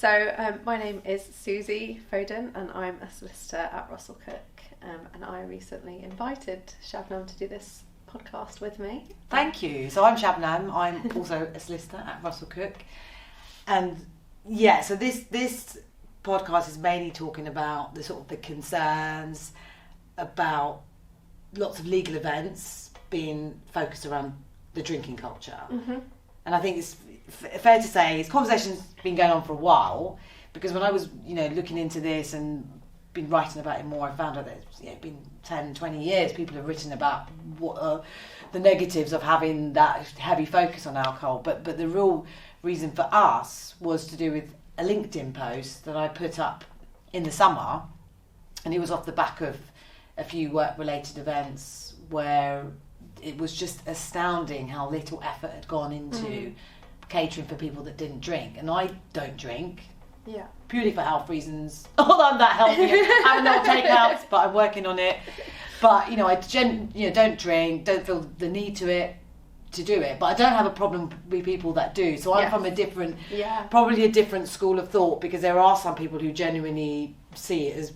My name is Susie Foden and I'm a solicitor at Russell-Cooke, and I recently invited Shabnam to do this podcast with me. Thank you. So I'm Shabnam. I'm also a solicitor at Russell-Cooke, and so this podcast is mainly talking about the sort of the concerns about lots of legal events being focused around the drinking culture. Mm-hmm. And I think it's fair to say this conversation's been going on for a while, because when I was looking into this and been writing about it more, I found out that it's been 10, 20 years people have written about what are the negatives of having that heavy focus on alcohol. But the real reason for us was to do with a LinkedIn post that I put up in the summer, and it was off the back of a few work-related events where it was just astounding how little effort had gone into catering for people that didn't drink. And I don't drink. Yeah. Purely for health reasons. Although I'm that healthy. I have a lot of takeouts, but I'm working on it. But I don't drink, don't feel the need to do it. But I don't have a problem with people that do. So I'm from probably a different school of thought, because there are some people who genuinely see it as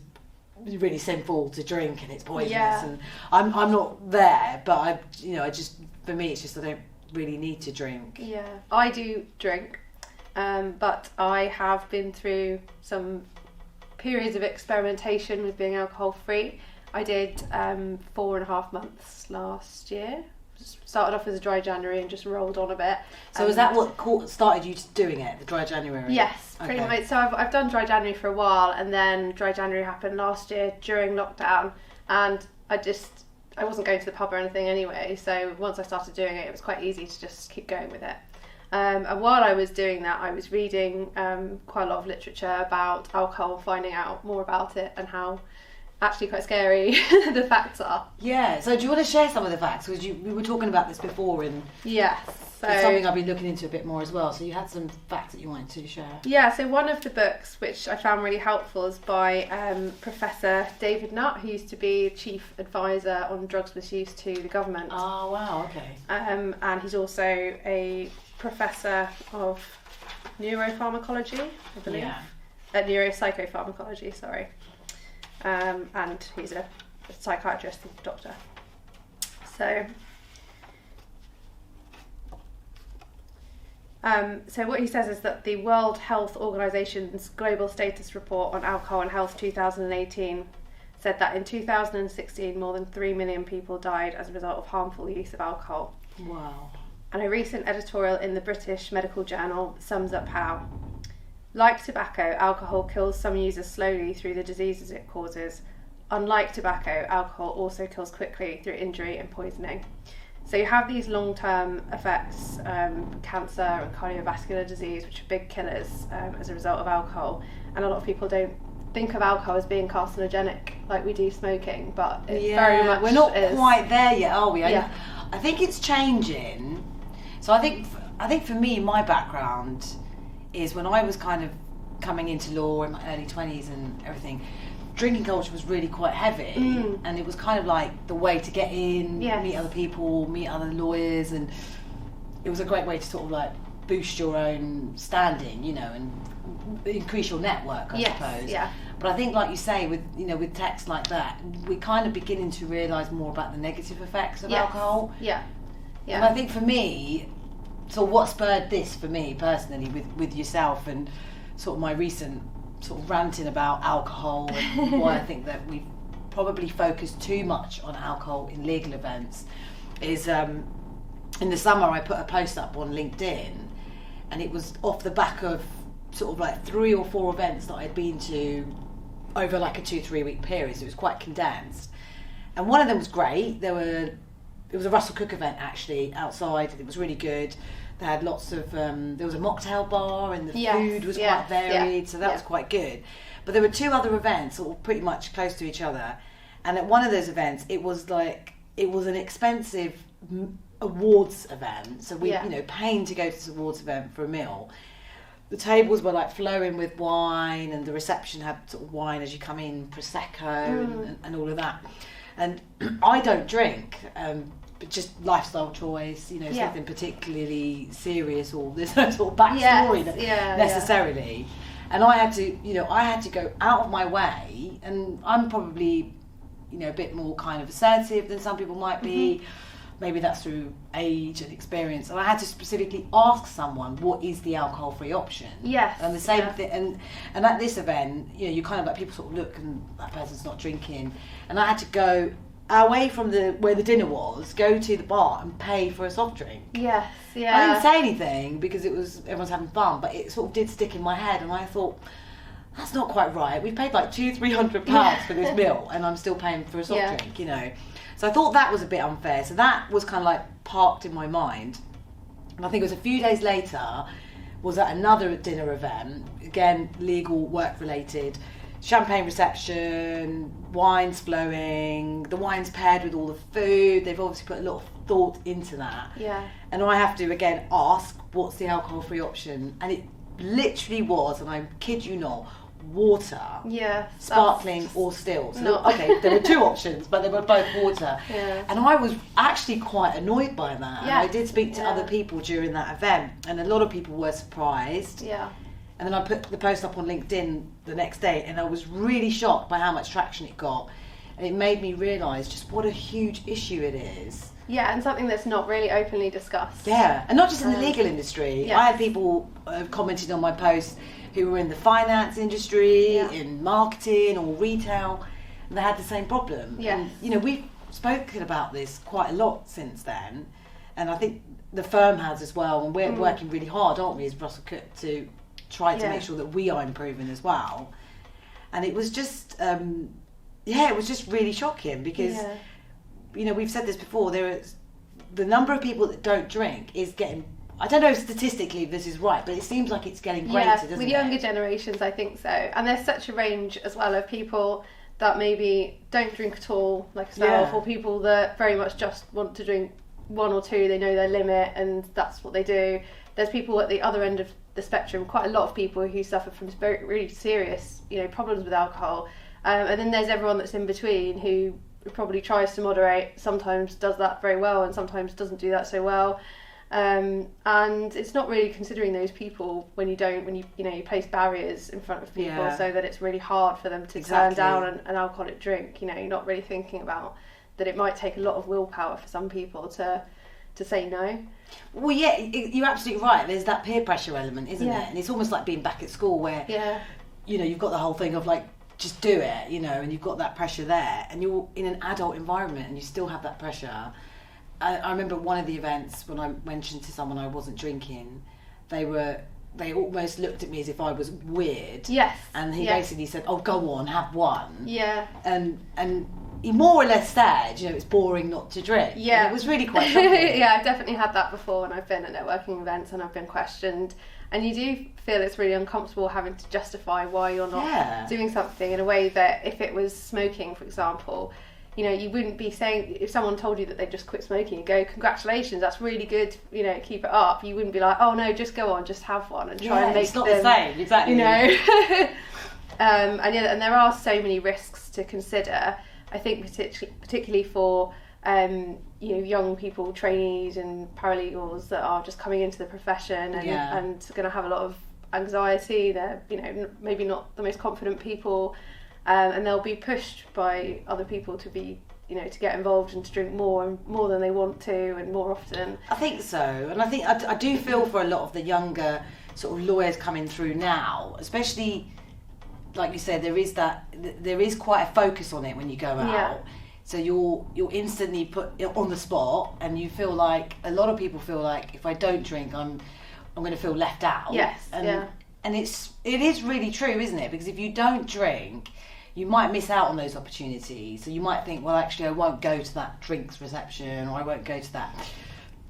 really sinful to drink and it's poisonous, and I'm not there, but I just, for me it's just I don't really need to drink. I do drink, but I have been through some periods of experimentation with being alcohol free. I did 4.5 months last year. Started off as a dry January and just rolled on a bit. So is that what started you doing it, the dry January? Yes, pretty much. So I've done dry January for a while, and then dry January happened last year during lockdown, and I wasn't going to the pub or anything anyway, so once I started doing it, it was quite easy to just keep going with it. And while I was doing that, I was reading quite a lot of literature about alcohol, finding out more about it and how actually quite scary the facts are. Yeah, so do you want to share some of the facts? Because we were talking about this before, and yes, so it's something I've been looking into a bit more as well. So you had some facts that you wanted to share. Yeah, so one of the books which I found really helpful is by Professor David Nutt, who used to be Chief Advisor on drugs misuse to the government. Oh wow, okay. And he's also a Professor of Neuropharmacology, I believe. Yeah. Neuropsychopharmacology, sorry. And he's a psychiatrist and doctor. So what he says is that the World Health Organization's Global Status Report on Alcohol and Health 2018 said that in 2016 more than 3 million people died as a result of harmful use of alcohol. Wow. And a recent editorial in the British Medical Journal sums up how, like tobacco, alcohol kills some users slowly through the diseases it causes. Unlike tobacco, alcohol also kills quickly through injury and poisoning. So you have these long-term effects, cancer and cardiovascular disease, which are big killers as a result of alcohol. And a lot of people don't think of alcohol as being carcinogenic like we do smoking, but it very much we're not is. quite there yet, are we? Yeah. I think it's changing. So I think for me, my background is when I was kind of coming into law in my early 20s and everything, drinking culture was really quite heavy, and it was kind of like the way to get in, meet other people, meet other lawyers, and it was a great way to sort of like boost your own standing, and increase your network, I suppose. Yeah. But I think, like you say, with texts like that, we're kind of beginning to realise more about the negative effects of alcohol. Yeah. And I think for me, so what spurred this for me personally with yourself and sort of my recent sort of ranting about alcohol and why I think that we've probably focused too much on alcohol in legal events is in the summer I put a post up on LinkedIn, and it was off the back of sort of like 3 or 4 events that I'd been to over like a 2-3 week period, so it was quite condensed. And one of them was great. It was a Russell-Cooke event actually outside. It was really good. They had lots of there was a mocktail bar, and the food was quite varied, so that was quite good. But there were 2 other events all pretty much close to each other, and at one of those events it was an expensive awards event, so we paying to go to this awards event for a meal. The tables were like flowing with wine, and the reception had sort of wine as you come in, prosecco and all of that. And I don't drink, but just lifestyle choice, nothing particularly serious, or there's no sort of backstory necessarily. And I had to go out of my way, and I'm probably, a bit more kind of assertive than some people might be. Maybe that's through age and experience. And I had to specifically ask someone, what is the alcohol-free option? Yes. And the same thing, and at this event, you kind of like, people sort of look and that person's not drinking. And I had to go away from where the dinner was, go to the bar and pay for a soft drink. Yes, yeah. I didn't say anything because everyone's having fun, but it sort of did stick in my head, and I thought, that's not quite right. We paid like £200-300 for this meal, and I'm still paying for a soft drink, So I thought that was a bit unfair. So that was kind of like parked in my mind. And I think it was a few days later, was at another dinner event, again, legal, work-related, champagne reception, wines flowing, the wine's paired with all the food. They've obviously put a lot of thought into that. Yeah. And I have to, again, ask, what's the alcohol-free option? And it literally was, and I kid you not, water, sparkling or still. So there were two options, but they were both water. Yeah. And I was actually quite annoyed by that. Yeah. And I did speak to other people during that event, and a lot of people were surprised. Yeah. And then I put the post up on LinkedIn the next day, and I was really shocked by how much traction it got. And it made me realise just what a huge issue it is. Yeah, and something that's not really openly discussed. Yeah, and not just in the legal industry. Yeah. I had people commented on my post who were in the finance industry, in marketing or retail, and they had the same problem. Yes. And, we've spoken about this quite a lot since then, and I think the firm has as well, and we're working really hard, aren't we, as Russell-Cooke, to try to make sure that we are improving as well. And it was just, it was just really shocking because, we've said this before, the number of people that don't drink is getting, I don't know if statistically if this is right, but it seems like it's getting greater, doesn't it? With younger generations, I think so. And there's such a range as well of people that maybe don't drink at all, like yourself, or people that very much just want to drink one or two, they know their limit and that's what they do. There's people at the other end of the spectrum, quite a lot of people who suffer from very, really serious, problems with alcohol. And then there's everyone that's in between who probably tries to moderate, sometimes does that very well and sometimes doesn't do that so well. And it's not really considering those people when you place barriers in front of people so that it's really hard for them to turn down an alcoholic drink. You're not really thinking about that it might take a lot of willpower for some people to say no. Well, yeah, you're absolutely right. There's that peer pressure element, isn't it? And it's almost like being back at school where, you've got the whole thing of like, just do it, and you've got that pressure there, and you're in an adult environment and you still have that pressure. I remember one of the events when I mentioned to someone I wasn't drinking, they almost looked at me as if I was weird. Yes. And he basically said, "Oh, go on, have one." Yeah. And he more or less said, it's boring not to drink. Yeah. And it was really quite shocking. Yeah, I've definitely had that before when I've been at networking events and I've been questioned. And you do feel it's really uncomfortable having to justify why you're not doing something in a way that if it was smoking, for example, you wouldn't be saying, if someone told you that they just quit smoking, you go, congratulations, that's really good, keep it up. You wouldn't be like, oh no, just go on, just have one and try and make it's not the same, exactly. And there are so many risks to consider. I think particularly for young people, trainees and paralegals that are just coming into the profession and going to have a lot of anxiety. They're maybe not the most confident people. And they'll be pushed by other people to be, to get involved and to drink more than they want to and more often. I think so, and I think I do feel for a lot of the younger sort of lawyers coming through now, especially like you said, there is quite a focus on it when you go out. Yeah. So you're instantly put on the spot, and you feel like a lot of people feel like if I don't drink, I'm going to feel left out. Yes. And it is really true, isn't it? Because if you don't drink, you might miss out on those opportunities. So you might think, well, actually, I won't go to that drinks reception, or I won't go to that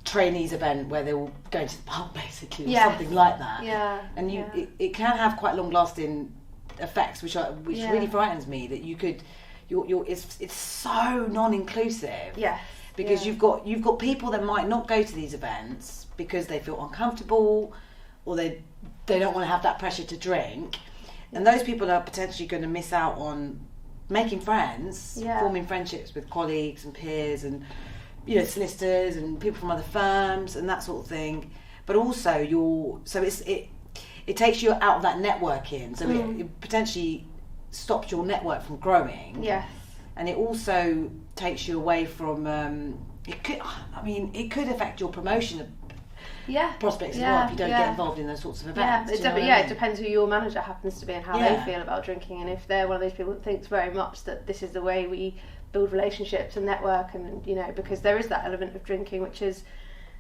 trainees event where they're all going to the pub, basically, or something like that. Yeah. And it can have quite long-lasting effects, which really frightens me. That it's so non-inclusive. Yes. Because you've got people that might not go to these events because they feel uncomfortable, or they don't want to have that pressure to drink. And those people are potentially going to miss out on making friends, forming friendships with colleagues and peers and solicitors and people from other firms and that sort of thing. But also it takes you out of that networking, so it potentially stops your network from growing. Yes. And it also takes you away from it could affect your promotion prospects as well if you don't get involved in those sorts of events. It depends who your manager happens to be and how they feel about drinking, and if they're one of those people that thinks very much that this is the way we build relationships and network, and because there is that element of drinking which is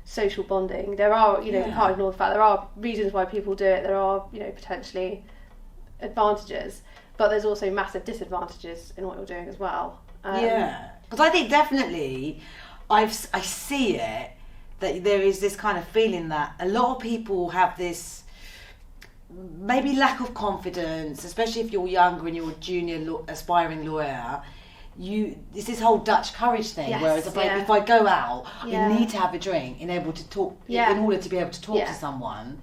social bonding. There are, you can't ignore the fact there are reasons why people do it. There are, potentially advantages, but there's also massive disadvantages in what you're doing as well. Because I think definitely I see it, that there is this kind of feeling that a lot of people have this maybe lack of confidence, especially if you're younger and you're a junior aspiring lawyer. It's this whole Dutch courage thing, whereas if I go out, I need to have a drink in order to talk to someone.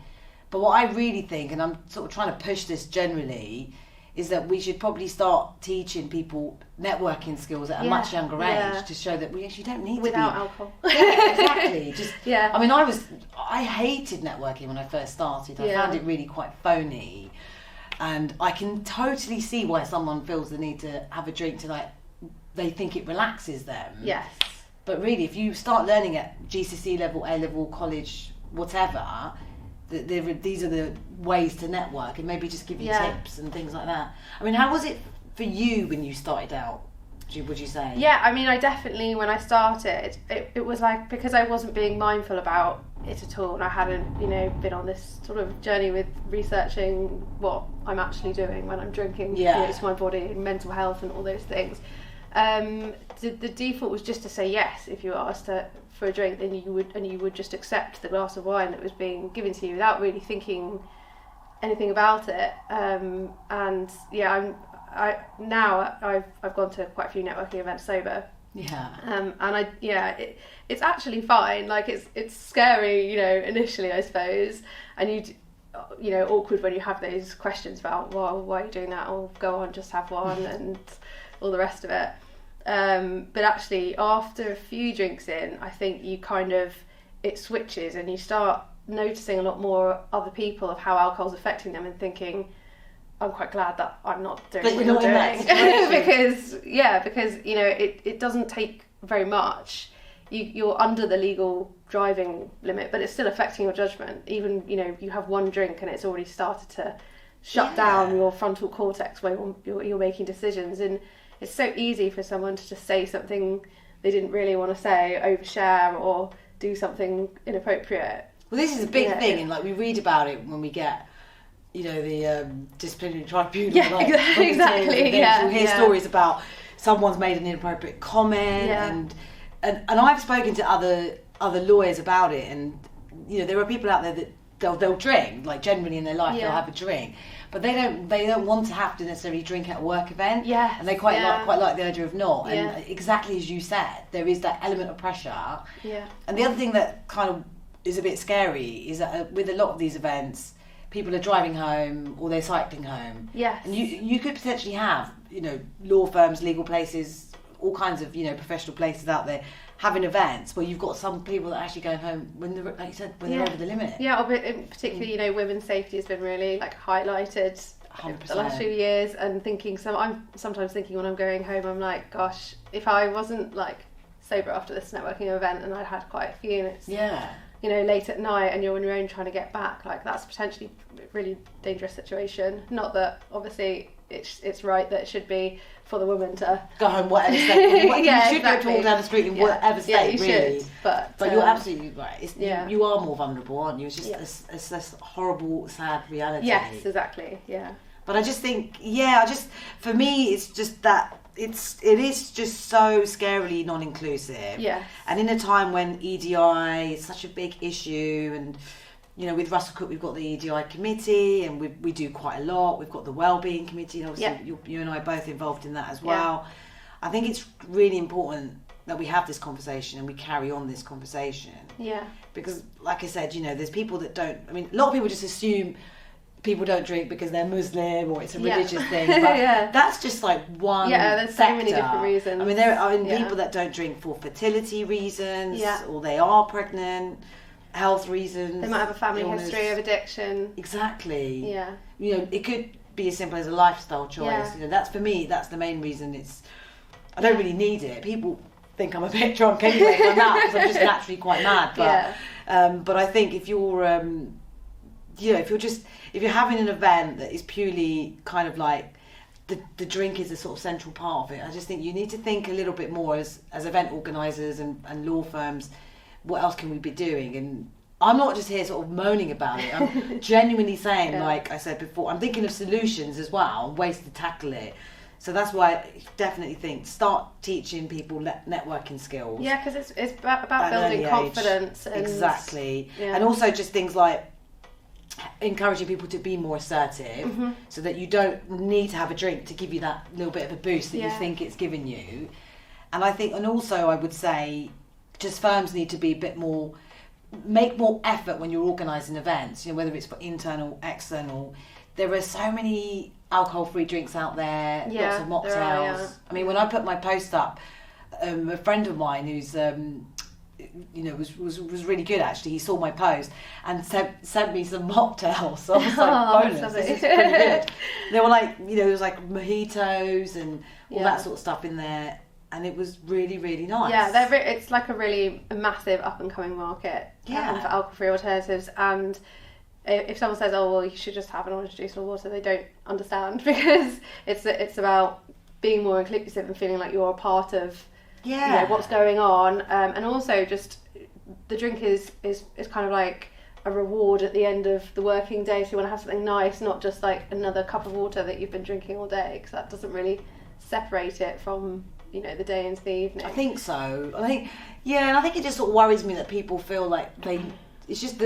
But what I really think, and I'm sort of trying to push this generally, is that we should probably start teaching people networking skills at a much younger age to show that we actually don't need without alcohol. Exactly. I mean, I hated networking when I first started. I found it really quite phony, and I can totally see why someone feels the need to have a drink to they think it relaxes them. Yes. But really, if you start learning at GCSE level, A level, college, whatever, these are the ways to network, and maybe just give you tips and things like that. I mean, how was it for you when you started out, would you say? Yeah, I mean, I definitely, when I started, it was like, because I wasn't being mindful about it at all, and I hadn't, been on this sort of journey with researching what I'm actually doing when I'm drinking, to my body and mental health and all those things. The default was just to say yes if you were asked for a drink, then you would just accept the glass of wine that was being given to you without really thinking anything about it. I've gone to quite a few networking events sober. It's actually fine. Like it's scary, initially, I suppose, and awkward when you have those questions about, well, why are you doing that? Or go on, just have one, and all the rest of it. But actually, after a few drinks in, I think it switches, and you start noticing a lot more other people of how alcohol's affecting them, and thinking, I'm quite glad that I'm not doing what I'm doing. because it doesn't take very much. You're under the legal driving limit, but it's still affecting your judgment. Even, you have one drink and it's already started to shut down your frontal cortex where you're making decisions. And it's so easy for someone to just say something they didn't really want to say, overshare, or do something inappropriate. Well, this is a big thing, and we read about it when we get, the disciplinary tribunal. Exactly. You'll hear stories about someone's made an inappropriate comment, and I've spoken to other lawyers about it, and there are people out there that they'll drink, like generally in their life they'll have a drink, but they don't want to have to necessarily drink at a work event. And they quite like the idea of not. And exactly as you said, there is that element of pressure. And the other thing that kind of is a bit scary is that with a lot of these events, people are driving home or they're cycling home. And you could potentially have law firms, legal places, all kinds of professional places out there having events where you've got some people that are actually going home when they're, like you said, when they're over the limit. Particularly women's safety has been really highlighted 100%. The last few years, and I'm sometimes thinking when I'm going home, I'm like, gosh, if I wasn't sober after this networking event, and I'd had quite a few, and it's late at night and you're on your own trying to get back, that's potentially a really dangerous situation. Not that obviously it's right that it should be for the woman to go home whatever state. You should go to walk down the street in whatever state, you really. Should, but you're absolutely right. You are more vulnerable, aren't you? It's just it's this horrible, sad reality. Yes, exactly. Yeah. But I just think, for me, it's just that it is just so scarily non-inclusive. Yes. And in a time when EDI is such a big issue, and with Russell-Cooke we've got the EDI committee, and we do quite a lot. We've got the wellbeing committee, and obviously you and I are both involved in that as well. I think it's really important that we have this conversation and we carry on this conversation. Because, like I said, there's people that don't. I mean, a lot of people just assume people don't drink because they're Muslim or it's a religious thing, but that's just one there's sector. So many different reasons. I mean, there are people that don't drink for fertility reasons, or they are pregnant. health reasons. They might have a family illness. history of addiction. Exactly. Yeah. You know, it could be as simple as a lifestyle choice. Yeah. You know, that's for me. That's the main reason. I don't really need it. People think I'm a bit drunk anyway when I'm out because I'm just naturally quite mad. But but I think if you're if you're having an event that is purely kind of like the drink is a sort of central part of it, I just think you need to think a little bit more as event organisers and law firms. What else can we be doing? And I'm not just here sort of moaning about it. I'm genuinely saying, like I said before, I'm thinking of solutions as well, ways to tackle it. So that's why I definitely think start teaching people networking skills. Yeah, because it's about building confidence. And, exactly. Yeah. And also just things like encouraging people to be more assertive so that you don't need to have a drink to give you that little bit of a boost that you think it's giving you. And I think, and also I would say just firms need to be a bit more, make more effort when you're organising events, you know, whether it's for internal, external. There are so many alcohol-free drinks out there, lots of mocktails. I mean, when I put my post up, a friend of mine who's, was really good actually. He saw my post and sent me some mocktails. So I was like, bonus, this is pretty good. They were like, you know, there was like mojitos and all that sort of stuff in there. And it was really, really nice. Yeah, it's like a massive up-and-coming market for alcohol-free alternatives. And if someone says, oh, well, you should just have an orange juice or water, they don't understand because it's about being more inclusive and feeling like you're a part of you know, what's going on. And also just the drink is kind of like a reward at the end of the working day. So you want to have something nice, not just like another cup of water that you've been drinking all day, because that doesn't really separate it from, you know, the day into the evening. I think so. I think it just sort of worries me that people feel like it's just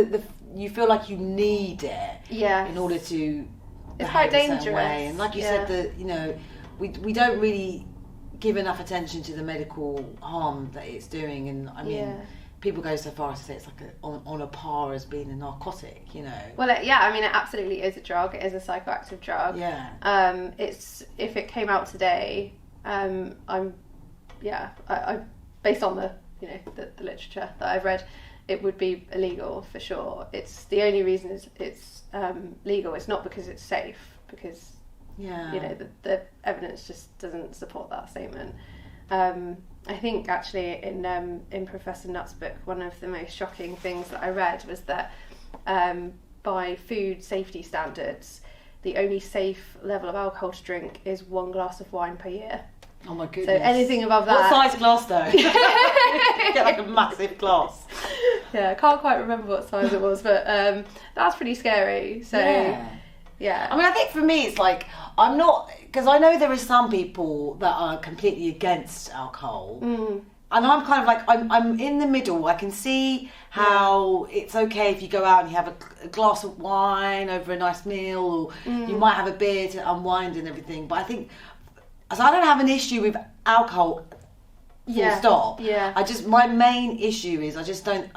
you feel like you need it in order to it's quite dangerous way. And like you said, that, you know, we don't really give enough attention to the medical harm that it's doing. And I mean, people go so far as to say it's like on a par as being a narcotic, you know. Well, I mean, it absolutely is a drug. It is a psychoactive drug. Yeah. It's, if it came out today, I based on the literature that I've read, it would be illegal for sure. It's the only reason it's legal. It's not because it's safe, because you know the evidence just doesn't support that statement. I think actually in Professor Nutt's book, one of the most shocking things that I read was that by food safety standards, the only safe level of alcohol to drink is 1 glass of wine per year. Oh my goodness. So anything above that... What size glass though? Get like a massive glass. Yeah, I can't quite remember what size it was, but that's pretty scary. So, yeah. I mean, I think for me it's like, I'm not... Because I know there are some people that are completely against alcohol. And I'm kind of like, I'm in the middle. I can see how it's okay if you go out and you have a glass of wine over a nice meal, or you might have a beer to unwind and everything. But I think... So I don't have an issue with alcohol, full stop. Yeah. My main issue is I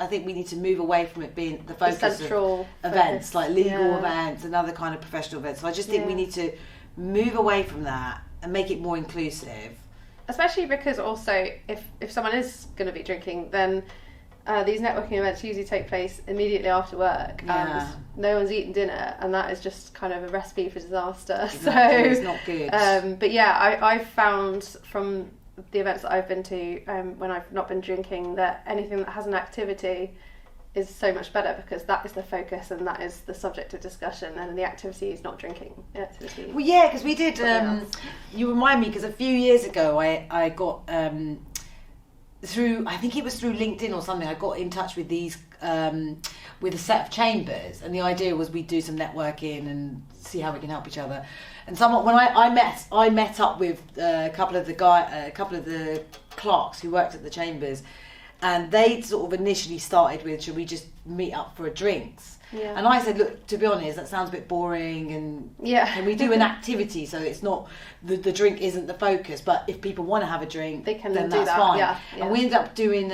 think we need to move away from it being the focus of events, like legal events and other kind of professional events. So I just think we need to move away from that and make it more inclusive. Especially because also if someone is going to be drinking, then these networking events usually take place immediately after work, and no one's eaten dinner, and that is just kind of a recipe for disaster. Exactly. So it's not good. But yeah, I've found from the events that I've been to when I've not been drinking that anything that has an activity is so much better, because that is the focus and that is the subject of discussion, and the activity is not drinking. The activity. Well, yeah, because we did. You remind me, because a few years ago I got. I think it was through LinkedIn or something, I got in touch with these with a set of chambers, and the idea was we'd do some networking and see how we can help each other. And when I met up with a couple of the clerks who worked at the chambers, and they sort of initially started with, should we just meet up for a drinks? Yeah. And I said, look, to be honest, that sounds a bit boring, and can we do an activity so it's not the drink isn't the focus, but if people want to have a drink, they can then do that's that. fine. Yeah. And we ended up doing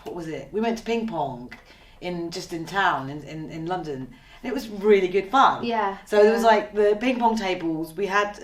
what was it? We went to ping pong in town in London, and it was really good fun. Yeah. So there was like the ping pong tables. We had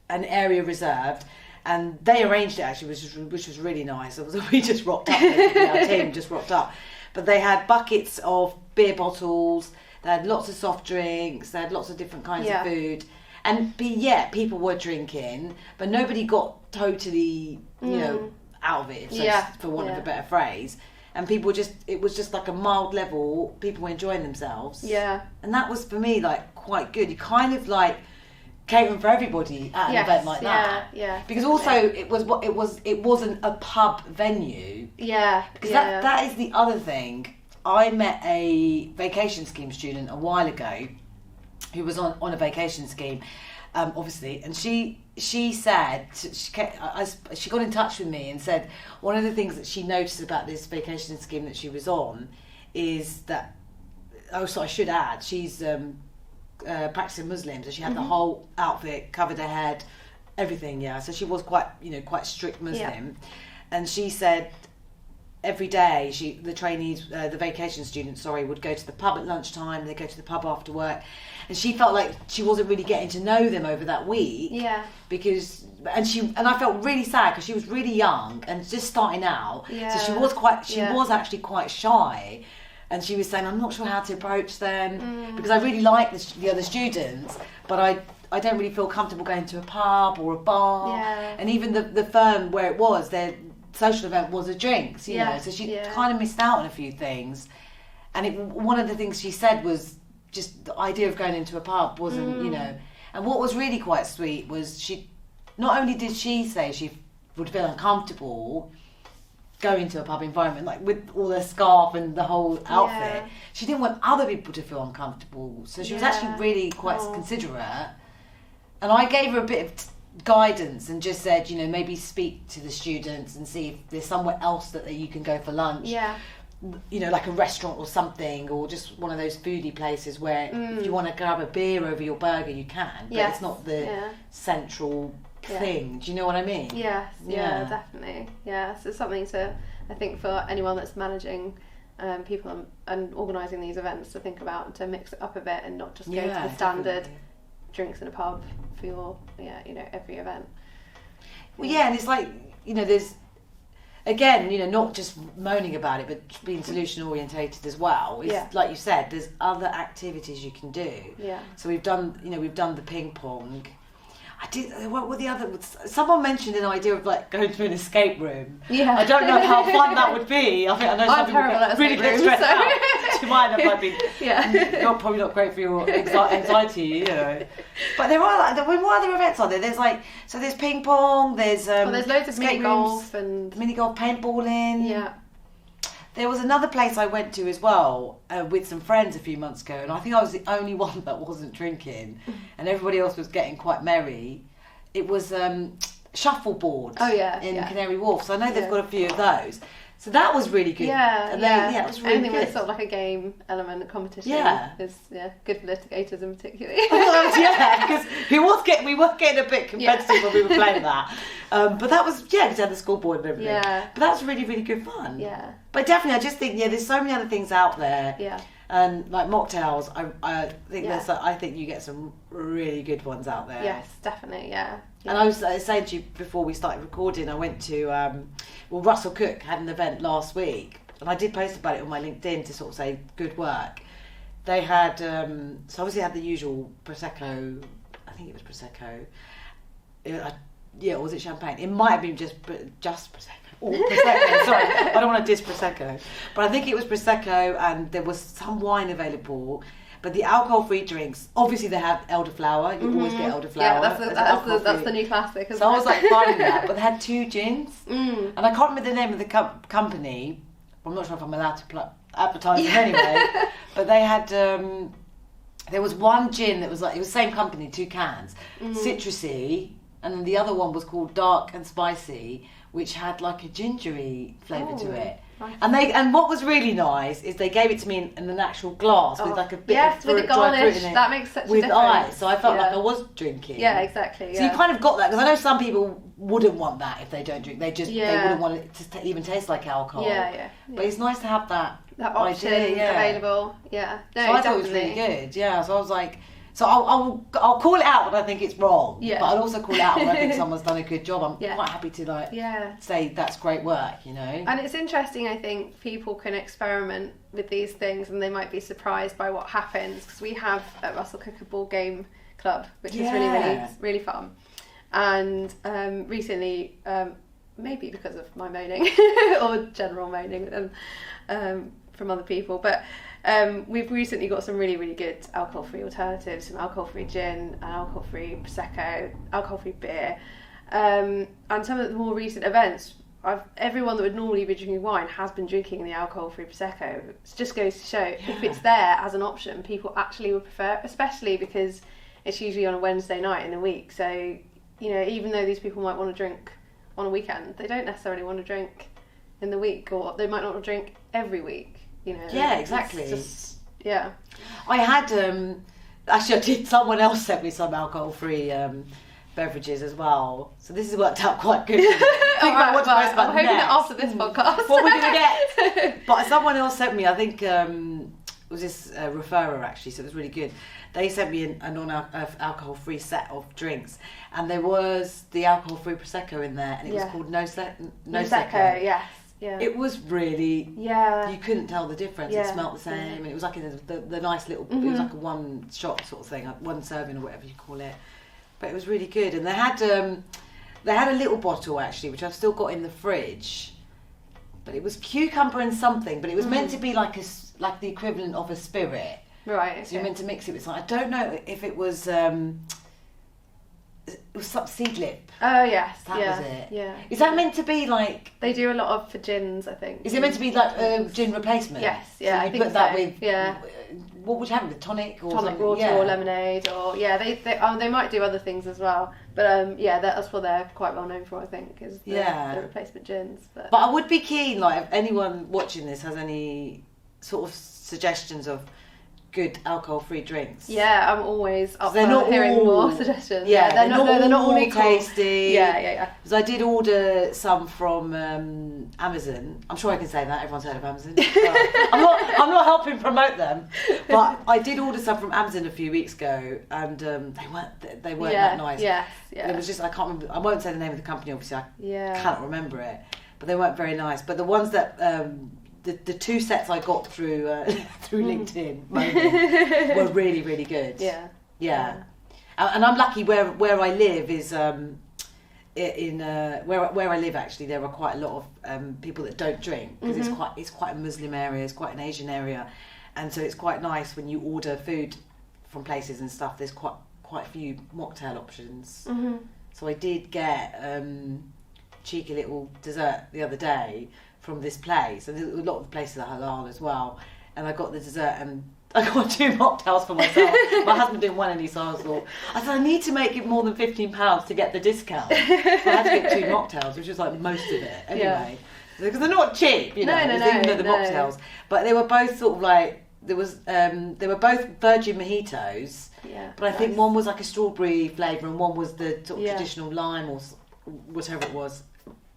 an area reserved. And they arranged it actually, which was really nice. We just rocked up. Our team just rocked up. But they had buckets of beer bottles, they had lots of soft drinks, they had lots of different kinds of food. And people were drinking, but nobody got totally, you know, out of it, for want of a better phrase. And people it was just like a mild level, people were enjoying themselves. Yeah. And that was, for me, like, quite good. You kind of, like, catering for everybody at an event like that. Yeah. Because also, it wasn't a pub venue. Yeah. Because that is the other thing. I met a vacation scheme student a while ago who was on a vacation scheme, obviously, and she said, she got in touch with me and said one of the things that she noticed about this vacation scheme that she was on is that, so I should add, she's practicing Muslim, so she had the whole outfit, covered her head, everything, so she was quite strict Muslim, and she said every day the trainees, the vacation students, would go to the pub at lunchtime, they go to the pub after work, and she felt like she wasn't really getting to know them over that week. Yeah. And I felt really sad because she was really young and just starting out. Yeah. So she was actually quite shy, and she was saying, I'm not sure how to approach them because I really like the other students, but I don't really feel comfortable going to a pub or a bar. Yeah. And even the firm where it was, their social event was a drinks, you know, so she kind of missed out on a few things. And one of the things she said was just the idea of going into a pub wasn't, you know. And what was really quite sweet was not only did she say she would feel uncomfortable going to a pub environment, like with all the scarf and the whole outfit, she didn't want other people to feel uncomfortable. So she was actually really quite considerate. And I gave her a bit of guidance and just said, you know, maybe speak to the students and see if there's somewhere else that you can go for lunch. Yeah. You know, like a restaurant or something, or just one of those foodie places where if you want to grab a beer over your burger, you can. But it's not the central thing. Do you know what I mean? Yes, yeah, definitely. Yeah, so it's something to, I think, for anyone that's managing people and organising these events to think about, to mix it up a bit and not just go to the standard drinks in a pub for your, every event. Well, and it's like, there's, again, not just moaning about it, but being solution orientated as well. It's, like you said, there's other activities you can do. Yeah. So we've done the ping pong. What were the other? Someone mentioned an idea of like going to an escape room. Yeah. I don't know how fun that would be. I know some people really get stressed out. You might have been probably not great for your anxiety, But there are what other events are there? There's ping pong. There's loads of mini golf, paintballing. Yeah. There was another place I went to as well with some friends a few months ago, and I think I was the only one that wasn't drinking, and everybody else was getting quite merry. It was shuffleboard in Canary Wharf, so I know they've got a few of those. So that was really good. Yeah, it was really good. With sort of like a game element, a competition is good for litigators in particular. Because we were getting a bit competitive when we were playing that. But that was, because you had the scoreboard and everything. Yeah. But that was really, really good fun. Yeah. But definitely, I just think, there's so many other things out there. Yeah. And like mocktails, I think you get some really good ones out there. Yes, definitely, yeah. And I was saying to you before we started recording, I went to, Russell-Cooke had an event last week, and I did post about it on my LinkedIn to sort of say good work. They had, so obviously had the usual Prosecco, I think it was Prosecco. Or was it champagne? It might have been just Prosecco. Or Prosecco, sorry, I don't want to diss Prosecco. But I think it was Prosecco, and there was some wine available. But the alcohol-free drinks, obviously they have elderflower. You always get elderflower. Yeah, that's the new classic. So I was like finding that. But they had 2 gins. And I can't remember the name of the company. I'm not sure if I'm allowed to advertise them anyway. But they had, there was one gin that was like, it was the same company, 2 cans. Citrusy, and then the other one was called Dark and Spicy, which had like a gingery flavour to it. Nice. And what was really nice is they gave it to me in an actual glass with like a bit of fruit, with a garnish. In it, that makes such a difference. With ice, so I felt like I was drinking. Yeah, exactly. So you kind of got that, because I know some people wouldn't want that if they don't drink. They wouldn't want it to even taste like alcohol. Yeah. But it's nice to have that option available. Yeah. No, so I thought it was really good. Yeah. So I was like, So I'll call it out when I think it's wrong. Yeah. But I'll also call it out when I think someone's done a good job. I'm Yeah. quite happy to Yeah. say that's great work, you know. And it's interesting, I think, people can experiment with these things and they might be surprised by what happens, because we have at Russell-Cooke a board game club, which is really fun. And recently, maybe because of my moaning or general moaning from other people, but we've recently got some really good alcohol-free alternatives, some alcohol-free gin, and alcohol-free prosecco, alcohol-free beer, and some of the more recent events, everyone that would normally be drinking wine has been drinking the alcohol-free prosecco. It just goes to show, if it's there as an option, people actually would prefer it, especially because it's usually on a Wednesday night in the week. So, you know, even though these people might want to drink on a weekend, they don't necessarily want to drink in the week, or they might not want to drink every week, you know. Yeah, exactly. I had actually I did. Someone else sent me some alcohol-free beverages as well, so this has worked out quite good. I'm hoping that after this podcast, what we're gonna get. But someone else sent me, I think it was this referrer actually, so it was really good. They sent me a non-alcohol-free set of drinks, and there was the alcohol-free prosecco in there, and it was called No Secco. Yes. Yeah. It was really, you couldn't tell the difference. Yeah. It smelled the same, and it was like the nice little, it was like a one shot sort of thing, like one serving or whatever you call it. But it was really good, and they had a little bottle actually, which I've still got in the fridge. But it was cucumber and something, but it was meant to be like the equivalent of a spirit. Right. Okay. So you're meant to mix it with something. I don't know if it was some seed lip. Oh yes, that was it. Yeah. Is that meant to be like? They do a lot of for gins, I think. Is it meant to be like a gin replacement? Yes. Yeah. So you I think put that so. with. Yeah. What would you have with tonic or tonic water or lemonade or they might do other things as well. But that's what they're quite well known for, I think, is the replacement gins. But I would be keen, like, if anyone watching this has any sort of suggestions of good alcohol-free drinks. Yeah, I'm always up for hearing more suggestions. Yeah, they're not all equal. Tasty. Yeah. Because I did order some from Amazon. I'm sure I can say that. Everyone's heard of Amazon. I'm not helping promote them, but I did order some from Amazon a few weeks ago, and they weren't that nice. Yes. It was just, I can't remember. I won't say the name of the company. Obviously, I cannot remember it. But they weren't very nice. But the ones that the two sets I got through LinkedIn were really, really good. Yeah. And I'm lucky where I live is where I live actually there are quite a lot of people that don't drink, because it's quite a Muslim area, it's quite an Asian area, and so it's quite nice when you order food from places and stuff. There's quite a few mocktail options. So I did get cheeky little dessert the other day from this place, and a lot of the places are halal as well, and I got the dessert and I got 2 mocktails for myself. My husband didn't want any, so I said I need to make it more than £15 to get the discount. So I had to get 2 mocktails, which was like most of it anyway, because they're not cheap, you know. Even though the mocktails, but they were both sort of like they were both virgin mojitos, but I think one was like a strawberry flavour and one was the sort of traditional lime or whatever it was.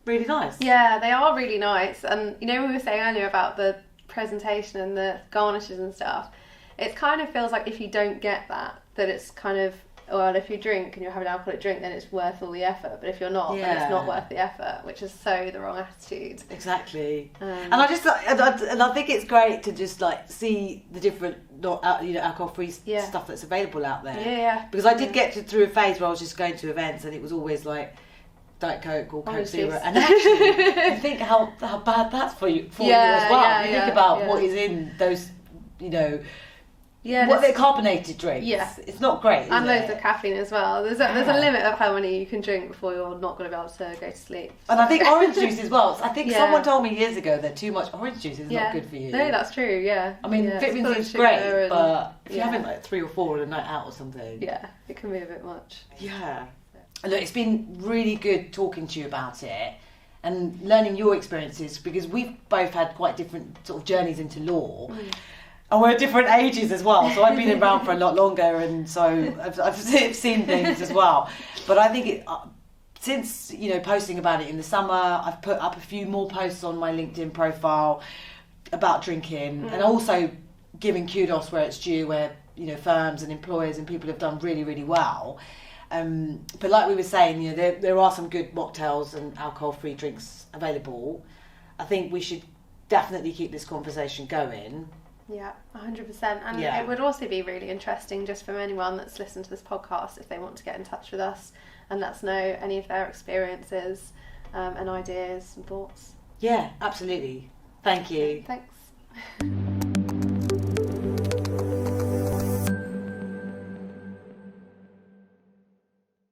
Really nice. Yeah, they are really nice. And you know, we were saying earlier about the presentation and the garnishes and stuff, it kind of feels like if you don't get that it's kind of, well, if you drink and you're having an alcoholic drink, then it's worth all the effort, but if you're not, then it's not worth the effort, which is so the wrong attitude. Exactly. And I think it's great to just like see the different alcohol-free stuff that's available out there. Because I did get through a phase where I was just going to events and it was always like Diet Coke or Coke Zero, and actually I think how bad that's for you as well. You think about what is in those, what they're carbonated drinks. It's not great. And loads of caffeine as well. There's a limit of how many you can drink before you're not going to be able to go to sleep. And I think orange juice as well. I think someone told me years ago that too much orange juice is not good for you. No, that's true. Yeah. I mean, vitamin C is great, but if you're having like 3 or 4 on a night out or something, it can be a bit much. Yeah. Look, it's been really good talking to you about it and learning your experiences, because we've both had quite different sort of journeys into law, and we're at different ages as well. So I've been around for a lot longer, and so I've seen things as well. But I think since posting about it in the summer, I've put up a few more posts on my LinkedIn profile about drinking, and also giving kudos where it's due, where firms and employers and people have done really, really well. But like we were saying, there are some good mocktails and alcohol-free drinks available. I think we should definitely keep this conversation going. Yeah, 100%. And it would also be really interesting just from anyone that's listened to this podcast if they want to get in touch with us and let us know any of their experiences and ideas and thoughts. Yeah, absolutely. Thank you. Thanks.